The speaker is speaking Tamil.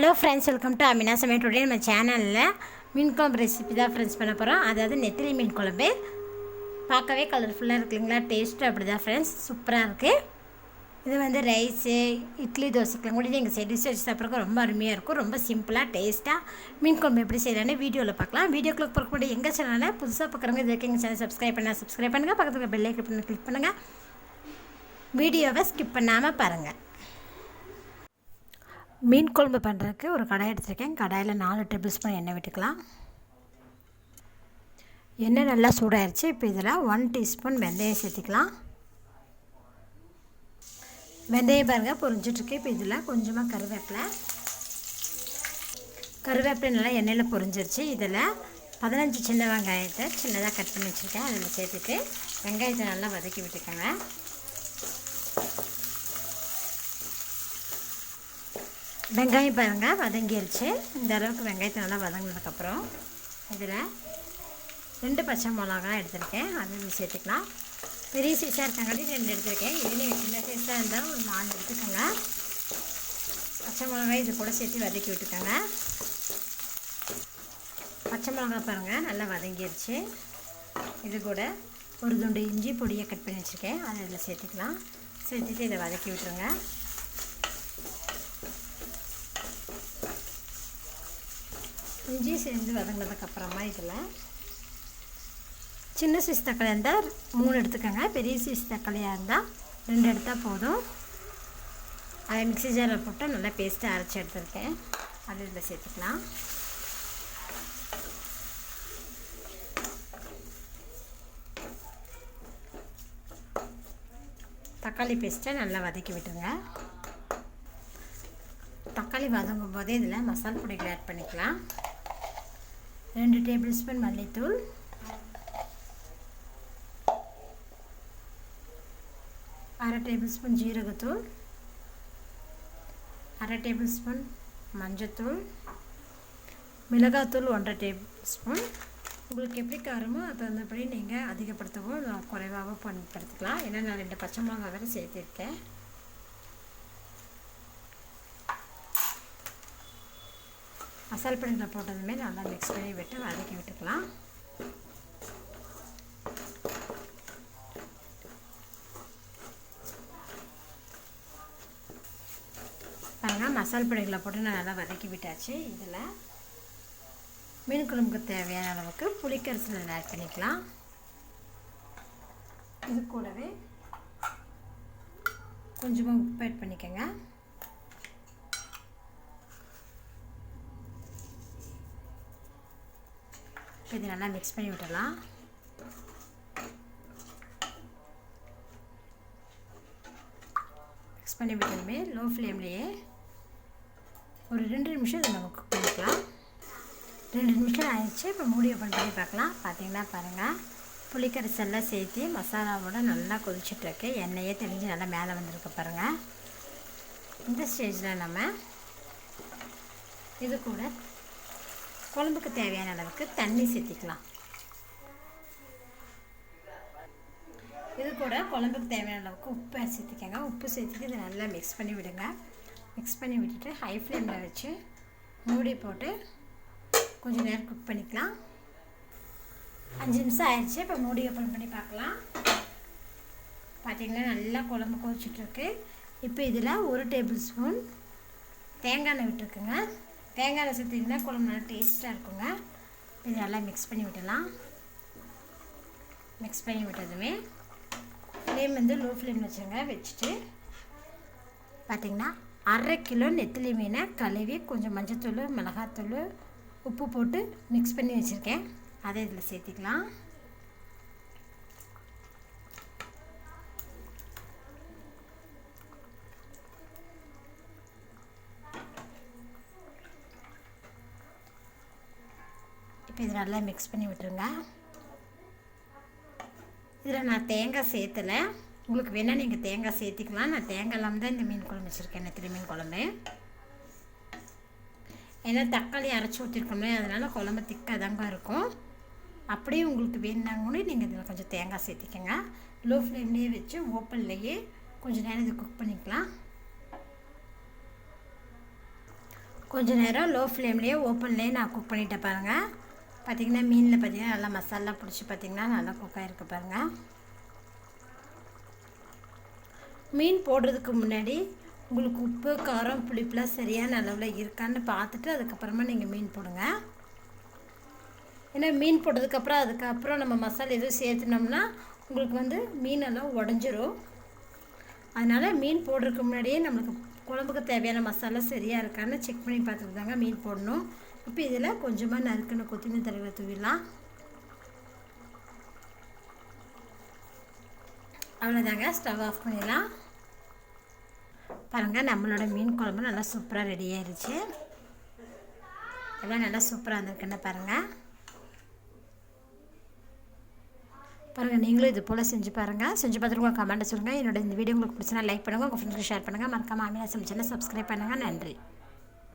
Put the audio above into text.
Hello friends, welcome to Amina சமையல். டுடே நம்ம சேனலில் மீன் குழம்பு ரெசிபி தான் ஃப்ரெண்ட்ஸ் பண்ண போகிறோம். அதாவது நெத்திலி மீன் குழம்பு. பார்க்கவே கலர்ஃபுல்லாக இருக்குங்களா, டேஸ்ட்டு அப்படி தான் ஃப்ரெண்ட்ஸ், சூப்பராக இருக்குது. இது வந்து ரைஸு, இட்லி, தோசைக்கெலாம் கூட நீங்கள் செடிஸ் வச்சு சாப்பிட்றதுக்கு ரொம்ப அருமையாக இருக்கும். ரொம்ப சிம்பிளாக டேஸ்ட்டாக மீன் குழம்பு எப்படி செய்யலான்னு வீடியோவில் பார்க்கலாம். வீடியோக்குள்ளே பார்க்கக்கூடிய எங்கள் சேனலில் புதுசாக பார்க்குறவங்க இது வரைக்கும் எங்கள் சேனல் சப்ஸ்கிரைப் பண்ணுங்கள். பக்கத்தில் பெல் ஐக்கன் கிளிக் பண்ணுங்கள். வீடியோவை ஸ்கிப் பண்ணாமல் பாருங்கள். மீன் குழம்பு பண்ணுறதுக்கு ஒரு கடாய் எடுத்துருக்கேன். கடாயில் 4 டேபிள் ஸ்பூன் எண்ணெய் விட்டுக்கலாம். எண்ணெய் நல்லா சூடாகிடுச்சு. இப்போ இதில் 1 டீஸ்பூன் வெந்தயம் சேர்த்திக்கலாம். வெந்தயம் பாருங்கள் பொரிஞ்சிட்ருக்கு. இப்போ இதில் கொஞ்சமாக கருவேப்பிலை நல்லா எண்ணெயில் பொரிஞ்சிருச்சு. இதில் 15 சின்ன வெங்காயத்தை சின்னதாக கட் பண்ணி வச்சுருக்கேன். அதில் சேர்த்துட்டு வெங்காயத்தை நல்லா வதக்கி விட்டுக்கோங்க. வெங்காயம் பாருங்கள் வதங்கிடுச்சு. இந்த அளவுக்கு வெங்காயத்தை நல்லா வதங்கினதுக்கப்புறம் இதில் 2 பச்சை மிளகா எடுத்திருக்கேன். அது சேர்த்துக்கலாம். பெரிய சைஸாக இருக்காங்காட்டி 2 எடுத்திருக்கேன். இதே நீங்கள் சின்ன சைஸாக இருந்தால் ஒரு 4 எடுத்துக்கோங்க. பச்சை மிளகாய் இது கூட சேர்த்து வதக்கி விட்டுக்கோங்க. பச்சை மிளகா பாருங்கள் நல்லா வதங்கிடுச்சு. இது கூட ஒரு துண்டு இஞ்சி பொடியை கட் பண்ணி வச்சுருக்கேன். அதை இதில் சேர்த்துக்கலாம். சேர்த்துட்டு இதை வதக்கி விட்டுருங்க. இஞ்சி சேர்ந்து வதங்கினதுக்கப்புறமா இதில் சின்ன சைஸ் தக்காளியாக இருந்தால் 3 எடுத்துக்கோங்க. பெரிய சைஸ் தக்காளியாக இருந்தால் 2 எடுத்தால் போதும். அதை மிக்ஸி ஜாரில் போட்டு நல்லா பேஸ்ட்டாக அரைச்சி எடுத்துருக்கேன். அது இதில் சேர்த்துக்கலாம். தக்காளி பேஸ்ட்டை நல்லா வதக்கி விட்டுருங்க. தக்காளி வதங்கும் போதே இதில் மசாலா பொடிகளை ஆட் பண்ணிக்கலாம். 2 டேபிள் ஸ்பூன் மல்லித்தூள், 1/2 டேபிள் ஸ்பூன் ஜீரகத்தூள், 1/2 டேபிள் ஸ்பூன் மஞ்சத்தூள், மிளகாத்தூள் 1/2 டேபிள் ஸ்பூன். உங்களுக்கு எப்படி காரமோ அது தகுந்தபடி நீங்கள் அதிகப்படுத்தவோ குறைவாகவோ பயன்படுத்திக்கலாம். ஏன்னா நான் 2 பச்சை மிளகா வேறு சேர்த்துருக்கேன். மசாலா பொடிகளை போட்டதுமே நல்லா மிக்ஸ் பண்ணி விட்டு வதக்கி விட்டுக்கலாம். பாருங்கள், மசாலா பொடிகளை போட்டு நான் நல்லா வதக்கி விட்டாச்சு. இதில் மீன் குழம்புக்கு தேவையான அளவுக்கு புளிக்கரைசல் ஆட் பண்ணிக்கலாம். இது கூடவே கொஞ்சமாக உப்பு ஆட் பண்ணிக்கோங்க. இது நல்லா மிக்ஸ் பண்ணி விட்டுடலாம். மிக்ஸ் பண்ணி விட்டதுமே லோ ஃப்ளேம்லேயே ஒரு 2 நிமிஷம் இதை நம்ம குக் பண்ணிக்கலாம். 2 நிமிஷம் ஆயிடுச்சு. இப்போ மூடி ஓப்பன் பண்ணி பார்க்கலாம். பார்த்தீங்கன்னா பாருங்கள், புளிக்கரைசல்லாம் சேர்த்து மசாலாவோட நல்லா கொதிச்சிட்ருக்கு. எண்ணெயே தெளிஞ்சு நல்லா மேலே வந்துருக்கு பாருங்கள். இந்த ஸ்டேஜில் நம்ம இது கூட குழம்புக்கு தேவையான அளவுக்கு தண்ணி சேர்த்திக்கலாம். இது கூட குழம்புக்கு தேவையான அளவுக்கு உப்பு சேர்த்திக்கங்க. உப்பு சேர்த்துட்டு இதை நல்லா மிக்ஸ் பண்ணி விடுங்க. மிக்ஸ் பண்ணி விட்டுட்டு ஹை ஃப்ளேமில் வச்சு மூடி போட்டு கொஞ்சம் நேரம் குக் பண்ணிக்கலாம். 5 நிமிஷம் ஆயிடுச்சு. இப்போ மூடி ஓப்பன் பண்ணி பார்க்கலாம். பார்த்திங்கன்னா நல்லா குழம்பு கொதிச்சிட்ருக்கு. இப்போ இதில் 1 டேபிள் ஸ்பூன் தேங்காய் எண்ணெய் விட்டுருக்குங்க. தேங்காய் எண்ணெய் சேர்த்திங்கன்னா குழம்பு நல்லா டேஸ்ட்டாக இருக்குங்க. இது நல்லா மிக்ஸ் பண்ணி விடலாம். மிக்ஸ் பண்ணி விட்டதுமே ஃப்ளேம் வந்து லோ ஃப்ளேம் வச்சுருங்க. வச்சுட்டு பார்த்திங்கன்னா 1/2 கிலோ நெத்திலி மீனை கழுவி கொஞ்சம் மஞ்சத்தூள், மிளகாத்தூள், உப்பு போட்டு மிக்ஸ் பண்ணி வச்சுருக்கேன். அதை இதில் சேர்த்திக்கலாம். இப்போ இது நல்லா மிக்ஸ் பண்ணி விட்டுருங்க. இதில் நான் தேங்காய் சேர்த்தலை. உங்களுக்கு வேணால் நீங்கள் தேங்காய் சேர்த்திக்கலாம். நான் தேங்காய் இல்லாமல் தான் இந்த மீன் குழம்பு வச்சுருக்கேன், நெத்திலி மீன் குழம்பு. ஏன்னா தக்காளி அரைச்சி ஊற்றிருக்கோம்ல, அதனால் குழம்பு திக்காக தாங்க இருக்கும். அப்படியே உங்களுக்கு வேணுனாங்கன்னு நீங்கள் இதில் கொஞ்சம் தேங்காய் சேர்த்திக்கங்க. லோ ஃப்ளேம்லேயே வச்சு ஓப்பன்லேயே கொஞ்சம் நேரம் இது குக் பண்ணிக்கலாம். கொஞ்சம் நேரம் லோ ஃப்ளேம்லேயே ஓப்பன்லேயே நான் குக் பண்ணிட்டேன் பாருங்கள். பார்த்திங்கன்னா மீனில் பார்த்திங்கன்னா நல்லா மசாலா பிடிச்சி பார்த்திங்கன்னா நல்லா குக் ஆகிருக்கு பாருங்கள். மீன் போடுறதுக்கு முன்னாடி உங்களுக்கு உப்பு காரம் புளிப்புலாம் சரியான அளவில் இருக்கான்னு பார்த்துட்டு அதுக்கப்புறமா நீங்கள் மீன் போடுங்க. ஏன்னா மீன் போட்டதுக்கப்புறம் அதுக்கப்புறம் நம்ம மசாலா எதுவும் சேர்த்துனோம்னா உங்களுக்கு மீனெல்லாம் உடஞ்சிரும். அதனால் மீன் போடுறதுக்கு முன்னாடியே நம்மளுக்கு குழம்புக்கு தேவையான மசாலா சரியாக இருக்கான்னு செக் பண்ணி பார்த்துட்டு தாங்க மீன் போடணும். இப்போ இதில் கொஞ்சமாக நறுக்குன்னு கொத்தமல்லி தழைகளை தூவிடலாம். அவ்வளோதாங்க, ஸ்டவ் ஆஃப் பண்ணிடலாம். பாருங்கள், நம்மளோட மீன் குழம்பு நல்லா சூப்பராக ரெடி ஆயிடுச்சு. எல்லாம் நல்லா சூப்பராக இருந்திருக்குன்னு பாருங்கள். நீங்களும் இது போல் செஞ்சு பாருங்கள். செஞ்சு பார்த்துட்டு உங்கள் கமெண்ட்டை சொல்லுங்கள். என்னோட இந்த வீடியோ உங்களுக்கு பிடிச்சினா லைக் பண்ணுங்கள், உங்கள் ஃப்ரெண்ட்ஸ்க்கு ஷேர் பண்ணுங்கள். மறக்காமல் ஆமினா சமைச்சேன்னா சப்ஸ்கிரைப் பண்ணுங்கள். நன்றி.